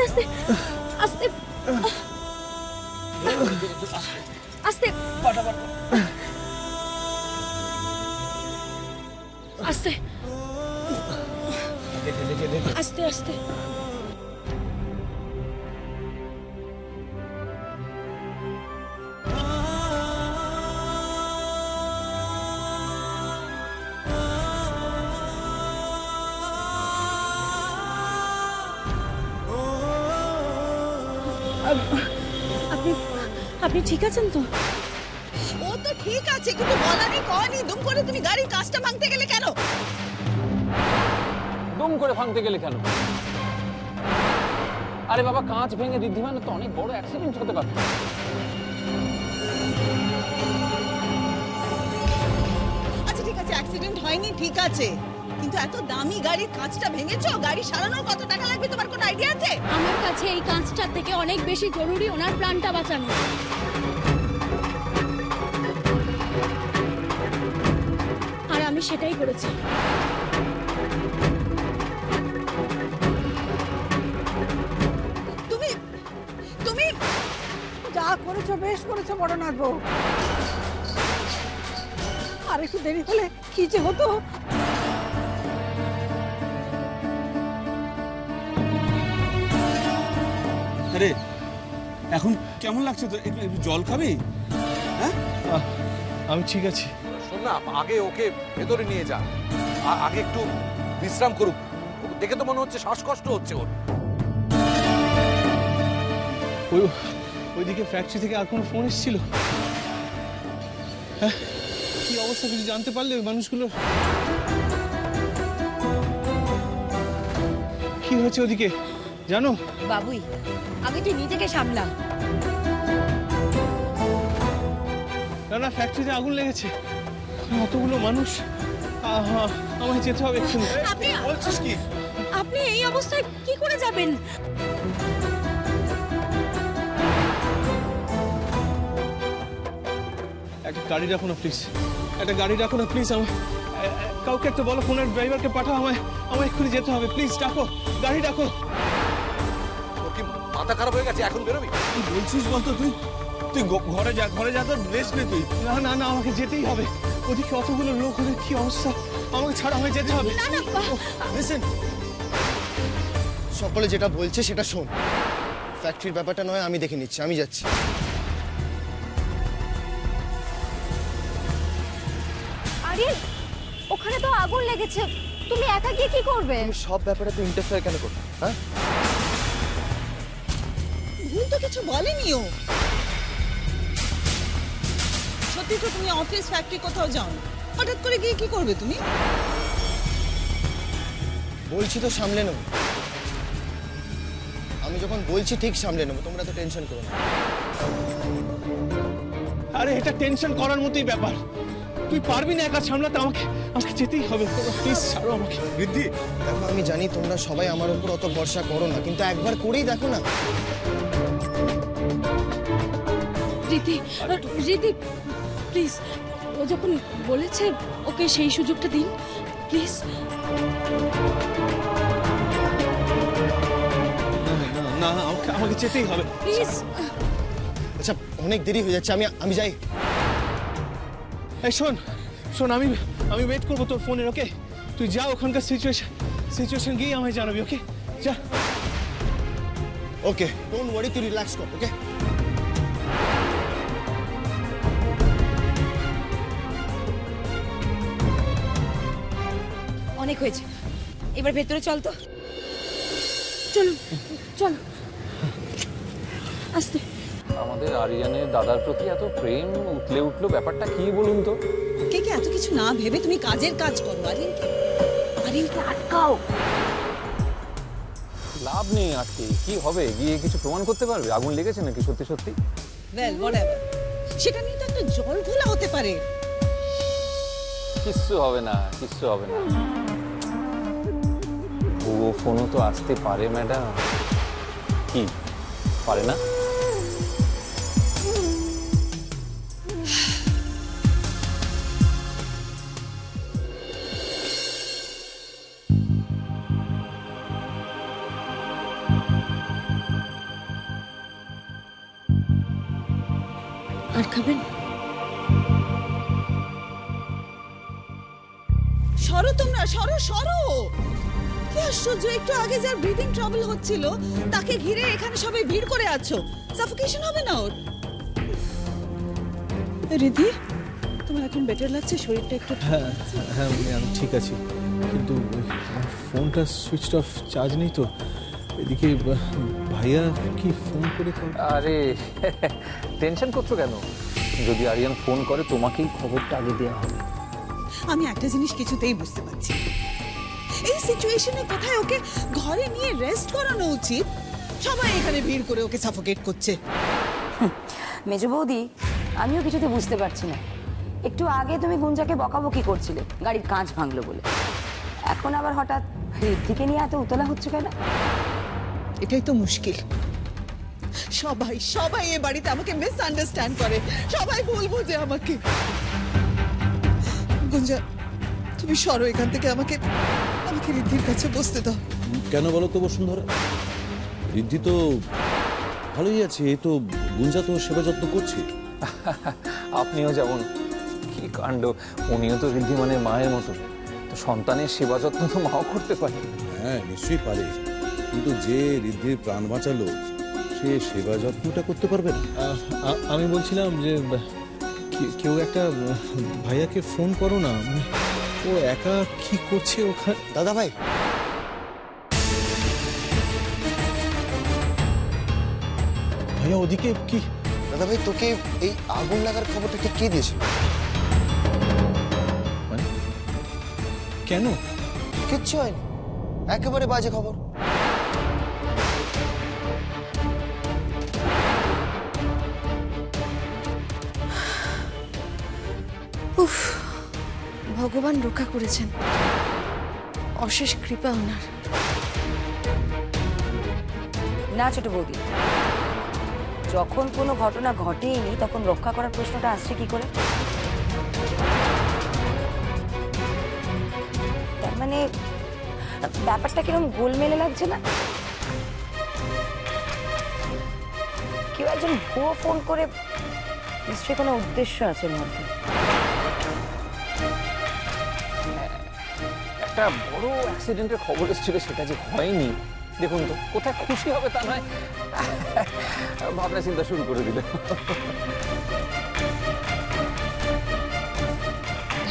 আস্তে আস্তে আস্তে আস্তে আস্তে আস্তে আস্তে আপনি আপনি ঠিক আছেন তো? ও তো ঠিক আছে, কিন্তু বলানি কয়নি দুম করে তুমি গাড়ির কাঁচটা ভাঙতে গেলে কেন? দুম করে ভাঙতে গেলে কেন? আরে বাবা, কাঁচ ভেঙে ঋদ্ধিমানের তো অনেক বড় অ্যাক্সিডেন্ট হতে পারত। আচ্ছা ঠিক আছে, অ্যাক্সিডেন্ট হয়নি ঠিক আছে, কিন্তু এত দামি গাড়ির কাঁচটা ভেঙেছো, গাড়ি সারানোর কত টাকা লাগবে তোমার কোনো আইডিয়া আছে? আমার কাছে এই কাঁচটা থেকে অনেক বেশি জরুরি ওনার প্রাণটা বাঁচানো। আর আমি সেটাই করেছি। তুমি তুমি যা করেছো বেশ করেছো বড়নাথ বউ। আর একটু দেরি হলে কি যে হতো। আরে এখন কেমন লাগছে তো? একটু একটু জল খাবি? হ্যাঁ, আমি ঠিক আছি। শোন না, আগে ওকে ভেতরে নিয়ে যা, আগে একটু বিশ্রাম করুক। দেখে তো মনে হচ্ছে শ্বাসকষ্ট হচ্ছে ওর। ওইদিকে ফ্যাক্টরি থেকে আর কোনো ফোন এসেছিল? হ্যাঁ, কি অবস্থা কিছু জানতে পারলে ওই মানুষগুলোর? কি হয়েছে ওদিকে জানো? বাবুই, আগে তুই নিজেকে সামলা। না না, ফ্যাক্টরিতে আগুন লেগেছে, অতগুলো মানুষ। আমায় যেতে হবে এক্ষুনি। আপনি বলছিস কি? আপনি এই অবস্থায় কি করে যাবেন? একটা গাড়ি রাখো না প্লিজ, একটা গাড়ি রাখো না প্লিজ। কাউকে একটা বলো, ফোনের ড্রাইভারকে পাঠাও, আমায় এক্ষুনি যেতে হবে। প্লিজ ডাকো, গাড়ি ডাকো। ওর কি মাথা খারাপ হয়ে গেছে? এখন বেরোবি? কি বলছিস বলতো? তুই তুই ঘরে যা, ঘরে যা, তোর রেস্ট নে তুই। না না না, আমাকে যেতেই হবে। ওদিকে অতগুলো লোক, ওদের কি অবস্থা, আমাকে ছাড়া আমায় যেতে হবে। না না, লিসেন, সকলে যেটা বলছে সেটা শোন। ফ্যাক্টরির ব্যাপারটা নয়, আমি দেখে নিচ্ছি, আমি যাচ্ছি। আরে ওখানে তো আগুন লেগেছে, তুমি একা গিয়ে কি করবে? তুমি সব ব্যাপারে তো ইন্টারফেয়ার কেন করবে? হ্যাঁ, ভুল তো কিছু বলেনি ও। সত্যি তো তুমি অফিস ফ্যাক্টরি কোথাও যাও, হঠাৎ করে গিয়ে কি করবে তুমি? বলছি তো সামলে নেবো। আমি যখন বলছি ঠিক সামলে নেবো, তোমরা তো টেনশন করো না। আরে এটা টেনশন করার মতোই ব্যাপার। তুই পারবি না একা সামলাতে, আমাকে যেতেই হবে। প্লিজ ছাড়ো আমাকে। ঋদ্ধি, দেখো, আমি জানি তোমরা সবাই আমার উপর অত ভরসা করো না, কিন্তু একবার করেই দেখো না। রীতি, রীতি প্লিজ, ও যখন বলেছে ওকে সেই সুযোগটা দিন প্লিজ। না না, আমাকে যেতেই হবে প্লিজ। আচ্ছা, অনেক দেরি হয়ে যাচ্ছে, আমি যাই। এই শোন, আমি ওয়েট করবো তোর ফোনের। ওকে, তুই যা, ওখানকার সিচুয়েশন গিয়ে আমায় জানাবি। ওকে, যা। ওকে, ডোন্ট ওয়ারি, তুই রিল্যাক্স কর। ওকে, অনেক হয়েছে, এবার ভেতরে চল তো। চলো চলো, আস্তে। আমাদের আরিয়ানের দাদার প্রতি এত প্রেম উঠলে উঠলো, ব্যাপারটা কি বলুন তো? কে কে এত কিছু না ভেবে তুমি কাজের কাজ করো। আরিনকে আটকাও। লাভ নেই আজকে, কি হবে? গিয়ে কিছু প্রমাণ করতে পারবে আগুন লেগেছে নাকি সত্যি সত্যি? ওয়েল হোয়াটএভার, সেটা নিয়ে তো একটা জল ঘোলা হতে পারে। কিচ্ছু হবে না, কিচ্ছু হবে না। ও ফোনও তো আসতে পারে ম্যাডাম। কি পারে না? খাবার খাবেন? সরো তোমরা, সরো সরো। কি আশ্চর্য, একটু আগে যার ব্রিদিং ট্রাবল হচ্ছিল তাকে ঘিরে এখানে সবাই ভিড় করে আছো। সাফোকেশন হবে না ওর? রিধি, তোমার এখন বেটার লাগছে? শরীরটা একটু হ্যাঁ হ্যাঁ আমি ঠিক আছি, কিন্তু আমার ফোনটা সুইচ অফ, চার্জ নেই তো। এদিকে ভাইয়া কি ফোন করে আরে টেনশন করছো কেন? যদি আরিয়ান ফোন করে তোমাকেই খবরটা আগে দেওয়া হবে। আমি একটা জিনিস কিছুতেই বুঝতে পারছি, এই সিচুয়েশনে কোথায় ওকে ঘরে নিয়ে রেস্ট করানো উচিত, সবাই এখানে ভিড় করে ওকে সাফোকেট করছে। মেজো বৌদি, আমিও কিছুতে বুঝতে পারছি না। একটু আগে তুমি গুঞ্জাকে বকাবকি করছিলে গাড়ির কাঁচ ভাঙলো বলে, এখন আবার হঠাৎ ঋদ্ধিকে নিয়ে এত উতলা হচ্ছে কেন? এটাই তো মুশকিল। সবাই সবাই এ বাড়িতে আমাকে মিসআন্ডারস্ট্যান্ড করে, সবাই ভুল বোঝে আমাকে। গুঞ্জা, তুমি সরো এখান থেকে, আমাকে ঋদ্ধির কাছে বসতে দাও। কেন বলো তো বসুন্ধরা? ঋদ্ধি তো ভালোই আছে, এই তো গুঞ্জা তো সেবা যত্ন করছে। আপনিও যেমন, কি কাণ্ড, উনিও তো ঋদ্ধি মানে মায়ের মতো, তো সন্তানের সেবা যত্ন তো মাও করতে পারে। হ্যাঁ নিশ্চয়ই পারে, কিন্তু যে ঋদ্ধির প্রাণ বাঁচালো সে সেবা যত্নটা করতে পারবে না? আমি বলছিলাম যে কেউ একটা ভাইয়াকে ফোন করো না, মানে ও একা কি করছে ওখানে। দাদা ভাই, ভাইয়া ওদিকে কি? দাদা ভাই, তোকে এই আগুন লাগার খবরটা ঠিক কে দিয়েছে? মানে কেন? কিচ্ছু হয়নি, একেবারে বাজে খবর। উফ, ভগবান রক্ষা করেছেন, অশেষ কৃপা ওনার। না ছোট বৌদি, যখন কোনো ঘটনা ঘটেইনি তখন রক্ষা করার প্রশ্নটা আসছে কি করে? তার মানে ব্যাপারটা কিরকম গোলমেলে লাগছে না? কেউ একজন ভুয়ো ফোন করে, নিশ্চয়ই কোনো উদ্দেশ্য আছে এর মধ্যে। একটা বড় অ্যাক্সিডেন্টের খবর এসেছিল, সেটা যে হয়নি, দেখুন তো কোথায় খুশি হবে তা নয়, ভাবনা চিন্তা শুরু করে দিল।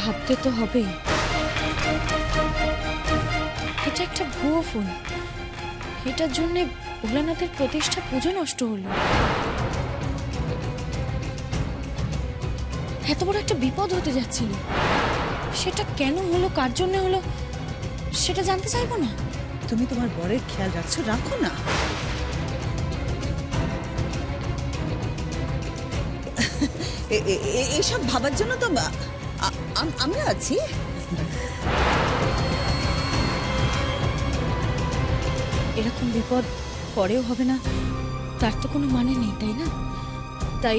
ভাবতে তো হবেই, এটা একটা ভুয়ো ফোন, এটার জন্য ভোলানাথের প্রতিষ্ঠা পুজো নষ্ট হলো। এত বড় একটা বিপদ হতে যাচ্ছিল, সেটা কেন হলো, কার জন্য হলো, সেটা জানতে চাইবো না? তুমি তোমার বরের খেয়াল রাখছো, রাখো না। এসব ভাবার জন্য তো আমরা আছি। এরকম বিপদ পরেও হবে না তার তো কোনো মানে নেই, তাই না? তাই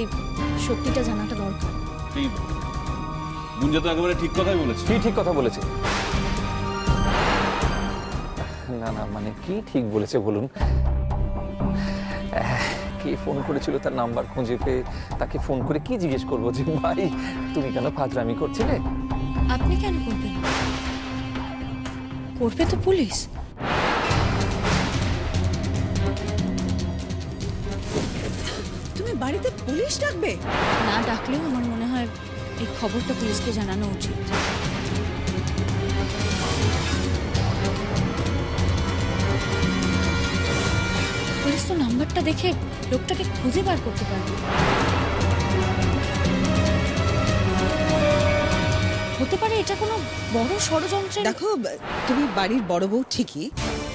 সত্যিটা জানাটা দরকার। গুঞ্জা তো একেবারে ঠিক কথাই বলেছে। কি ঠিক কথা বলেছে? না না, মানে কি ঠিক বলেছে বলুন? কে ফোন করেছিল তার নাম্বার খুঁজে পেয়ে তাকে ফোন করে কি জিজ্ঞেস করবো যে ভাই তুমি কেন ফাজলামি করছিলে? আপনি কেন করবেন? করবে তো পুলিশ। তুমি বাড়িতে পুলিশ ডাকবে? না ডাকলেও আমার মনে হয় এই খবরটা পুলিশকে জানানো উচিত। পুলিশ তো নাম্বারটা দেখে লোকটাকে খুঁজে বার করতে পারবে। হতে পারে এটা কোনো বড় ষড়যন্ত্রের। দেখো, তুমি বাড়ির বড় বউ ঠিকই,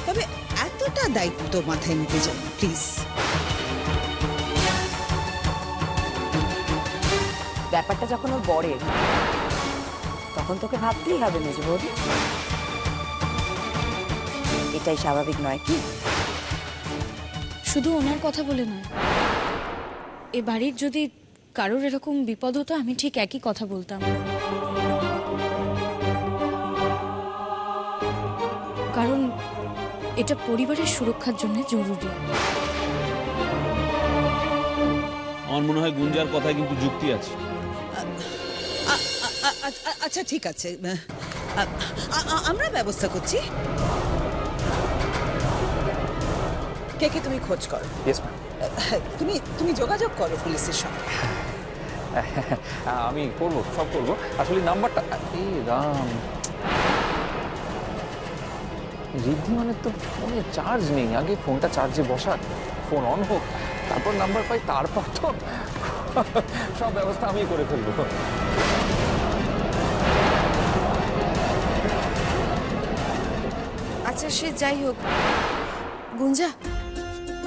তবে এতটা দায়িত্ব মাথায় নিতে যাও প্লিজ। ব্যাপারটা যখন ওর বরের, তখন তোকে ভাবতেই হবে মেজো বৌদি, এটাই স্বাভাবিক নয় কি? শুধু ওনার কথা বলে নয়, এ বাড়ির যদি কারোর এরকম বিপদ হতো আমি ঠিক একই কথা বলতাম। কারণ এটা পরিবারের সুরক্ষার জন্য জরুরি। আমার মনে হয় গুঞ্জার কথায় কিন্তু যুক্তি আছে। আচ্ছা ঠিক আছে, আমরা ব্যবস্থা করছি। কে কে তুমি খোঁজ করো। Yes ma'am. তুমি যোগাযোগ করো পুলিশের সঙ্গে। আমি করবো, সব করবো। আসলে নাম্বারটা এই রাম রিদ্ধি মানে তো ফোনে চার্জ নেই। আগে ফোনটা চার্জে বসাক, ফোন অন হোক, তারপর নাম্বার পাই, তারপর তো সব ব্যবস্থা আমি করে ফেলবো। আচ্ছা সে যাই হোক, গুঞ্জা,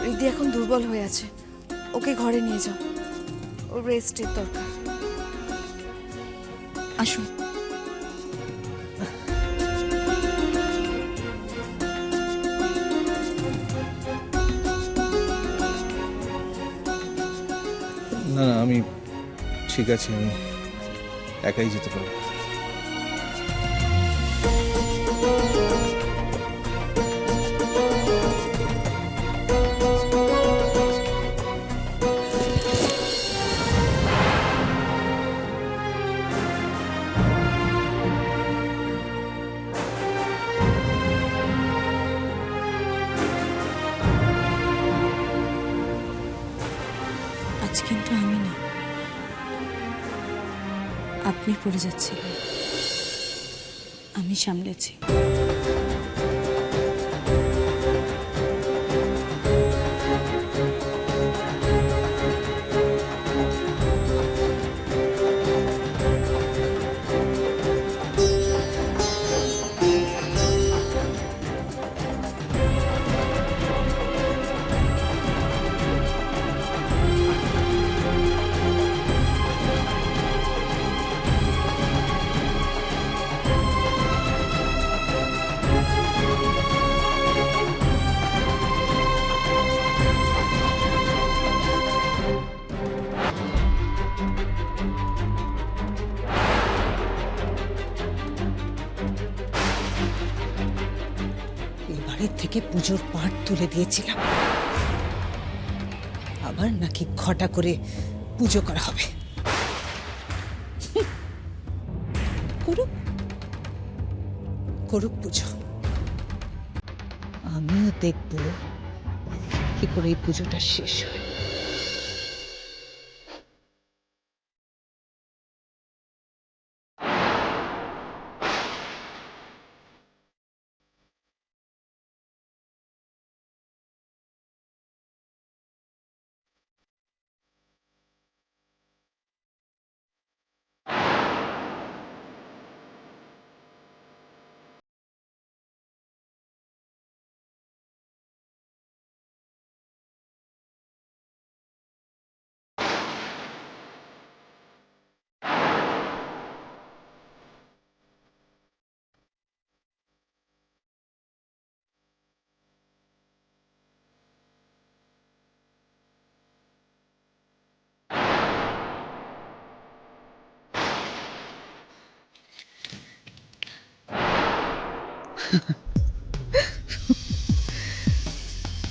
রিদ্ধি এখন দুর্বল হয়ে আছে, ওকে ঘরে নিয়ে যাও, ওর রেস্টের দরকার। আসুন। না না, আমি ঠিক আছে, আমি একাই যেতে পারবো। আজ কিন্তু আমি না, আপনি পড়ে যাচ্ছিলেন, আমি সামলেছি। এবারের থেকে পুজোর পাট তুলে দিয়েছিলাম, আবার নাকি ঘটা করে পুজো করা হবে। করুক করুক পুজো, আমিও দেখব কি করে এই পুজোটা শেষ হয়।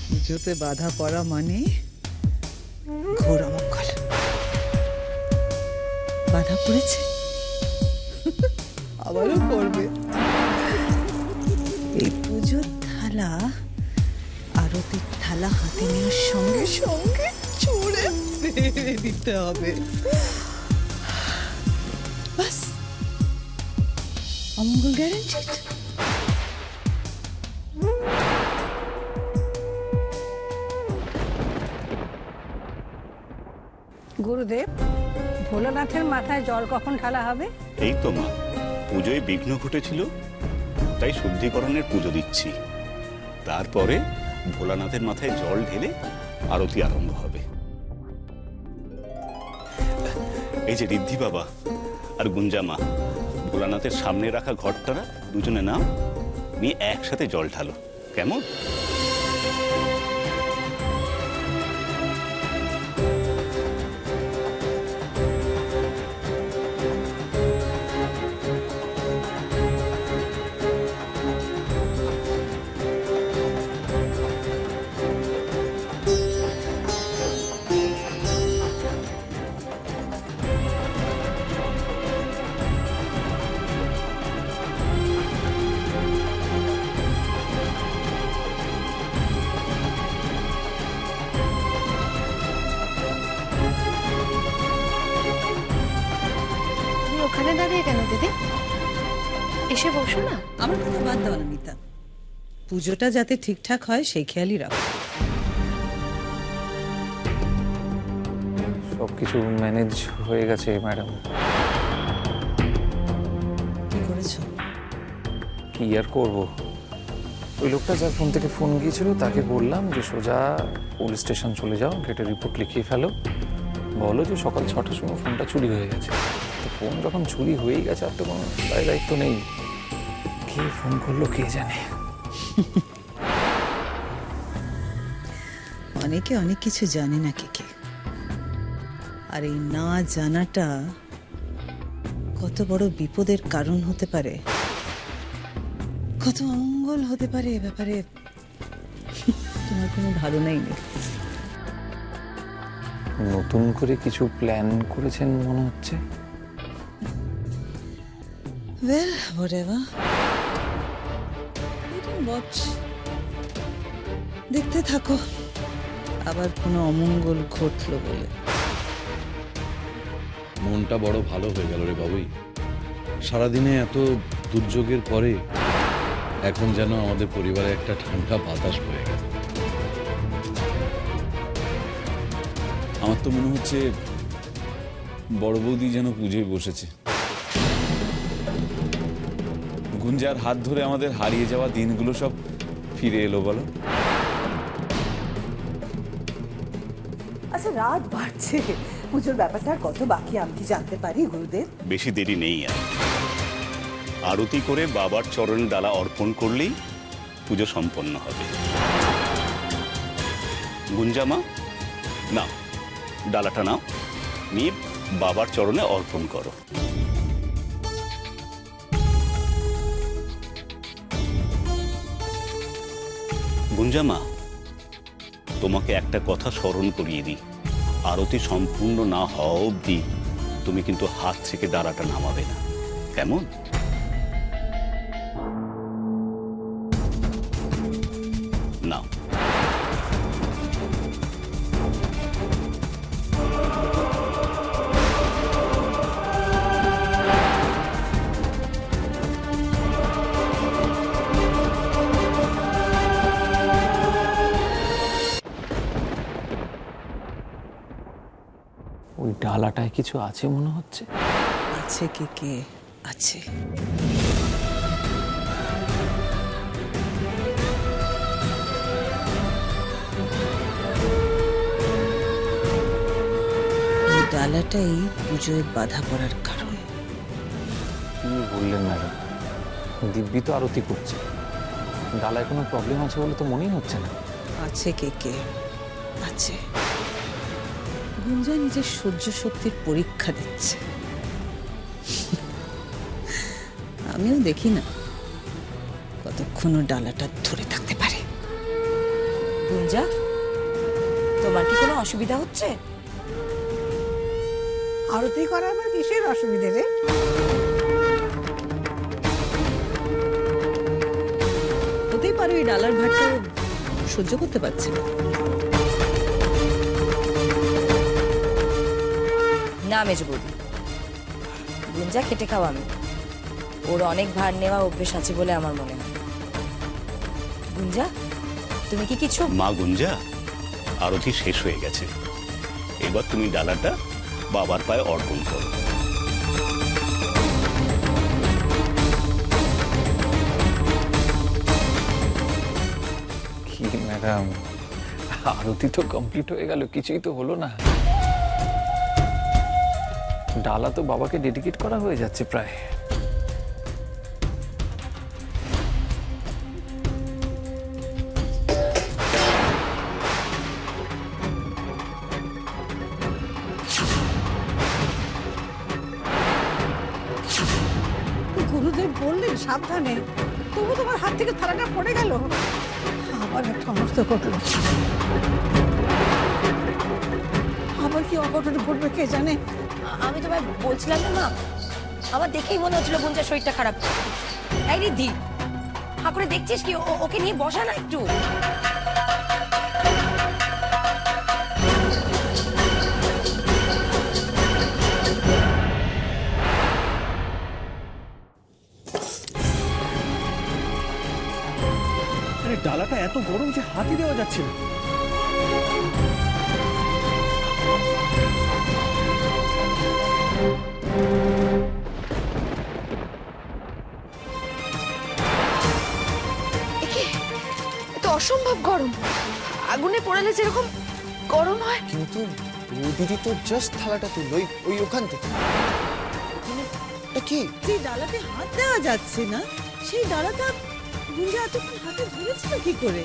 পুজোতে বাধা পড়া মানে ঘোর অমঙ্গল। বাধা পড়েছে, আবারও পড়বে। এই পুজোর থালা আরতির থালা হাতে নেওয়ার সঙ্গে সঙ্গে ছুঁড়ে ফেলে দিতে হবে। বাস, অমঙ্গল গ্যারান্টিড। গুরুদেব, ভোলানাথের মাথায় জল কখন ঢালা হবে? এই তো মা, পুজোয় বিঘ্ন ঘটেছিল, তাই শুদ্ধিকরণের পুজো দিচ্ছি। তারপরে ভোলানাথের মাথায় জল ঢেলে আরতি আরম্ভ হবে। এই যে রিদ্ধি বাবা আর গুঞ্জা মা, ভোলানাথের সামনে রাখা ঘরটারা দুজনে নাও, নিয়ে একসাথে জল ঢালো, কেমন? এসে বসো না। আমার কথা বাদ দাও না মিতা, পুজোটা যাতে ঠিকঠাক হয় সেই খেয়ালই রাখো। সবকিছু ম্যানেজ হয়ে গেছে ম্যাডাম। কি করেছো? কি আর করবো, ওই লোকটা যার ফোন থেকে ফোন গিয়েছিল তাকে বললাম যে সোজা পুলিশ স্টেশন চলে যাও, গেটে রিপোর্ট লিখিয়ে ফেলো, বলো যে সকাল 6টার সময় ফোনটা চুরি হয়ে গেছে। তো ফোন যখন চুরি হয়ে গেছে আর তো কোনো দায়িত্ব নেই, কে ফোন করলো কে জানে। অনেকে অনেক কিছু জানে না কে, আর এই না জানাটা কত বড় বিপদের কারণ হতে পারে, কত অমঙ্গল হতে পারে এ ব্যাপারে তোমার কোনো ধারণাই নেই। নতুন করে কিছু প্ল্যান করেছেন মনে হচ্ছে। Well, whatever. Watch. দেখতে থাকো আবার কোনো অমঙ্গল ঘটলো বলে। মনটা বড় ভালো হয়ে গেল রে বাবুই। সারাদিনে এত দুর্যোগের পরে এখন যেন আমাদের পরিবারে একটা ঠান্ডা বাতাস বয়ে গেল। আমার তো মনে হচ্ছে বড় বৌদি যেন পুজোয় বসেছে। গুঞ্জার হাত ধরে আমাদের হারিয়ে যাওয়া দিনগুলো সব ফিরে এলো বলো। আচ্ছা, রাত বাড়ছে, পুজোর ব্যাপারটা কত বাকি আমি কি জানতে পারি গুরুদেব? বেশি দেরি নেই আর। আরতি করে বাবার চরণে ডালা অর্পণ করলেই পুজো সম্পন্ন হবে। গুঞ্জামা নাও, ডালাটা নাও, নিয়ে বাবার চরণে অর্পণ করো। গুঞ্জামা, তোমাকে একটা কথা স্মরণ করিয়ে দিই, আরতি সম্পূর্ণ না হওয়া অবধি তুমি কিন্তু হাত থেকে ডালাটা নামাবে না, কেমন? নাও। ওই ডালাটায় কিছু আছে মনে হচ্ছে। আছে কে আছে। এই ডালাটাই পুজোয় বাধা পড়ার কারণ। কি বললেন ম্যাডাম, দিব্যি তো আরতি করছে, ডালায় কোনো প্রবলেম আছে বলে তো মনেই হচ্ছে না। আছে কে আছে। গুঞ্জা নিজের সহ্য শক্তির পরীক্ষা দিচ্ছে। আমিও দেখি না কতক্ষণ ও ডালাটা ধরে থাকতে পারে। গুঞ্জা, তোমার কি কোনো অসুবিধা হচ্ছে? আরতি করা আবার কিসের অসুবিধে রে? হতেই পারে ওই ডালার ভারটা সহ্য করতে পারছে না। না মেজ বৌদি, গুঞ্জা খেটে খাওয়া আমি, ওর অনেক ভার নেওয়া অভ্যেস আছে বলে আমার মনে হয়। গুঞ্জা, তুমি কি কিছু? মা গুঞ্জা, আরতি শেষ হয়ে গেছে, এবার তুমি ডালাটা বাবার পায়ে অর্পণ করো। কি ম্যাডাম, আরতি তো কমপ্লিট হয়ে গেল, কিছুই তো হলো না। ডালা তো বাবাকে ডেডিকেট করা হয়ে যাচ্ছে প্রায়। গুরুদেব বললেন সাবধানে, তবু তোমার হাত থেকে থালাটা পড়ে গেল। আবার একটা সমস্ত ঘটল, আবার কি অঘটন ঘটবে কে জানে। আমি তোমায় বলছিলাম না মা, আমার দেখেই মনে হচ্ছিল গুঞ্জার শরীরটা খারাপ। এই রিদ্ধি, হা করে দেখছিস কি? ওকে নিয়ে বসা না একটু। আরে ডালাটা এত গরম যে হাতে দেওয়া যাচ্ছে না। তো অসম্ভব গরম, আগুনে পোড়ালে যেরকম গরম হয়। কিন্তু দিদি তো জাস্ট থালাটা তুললো ওই ওখান থেকে। এটা কি? যে ডালাতে হাত দেওয়া যাচ্ছে না সেই ডালাটা গুঞ্জা এতক্ষণ হাতে ধরেছিল কি করে?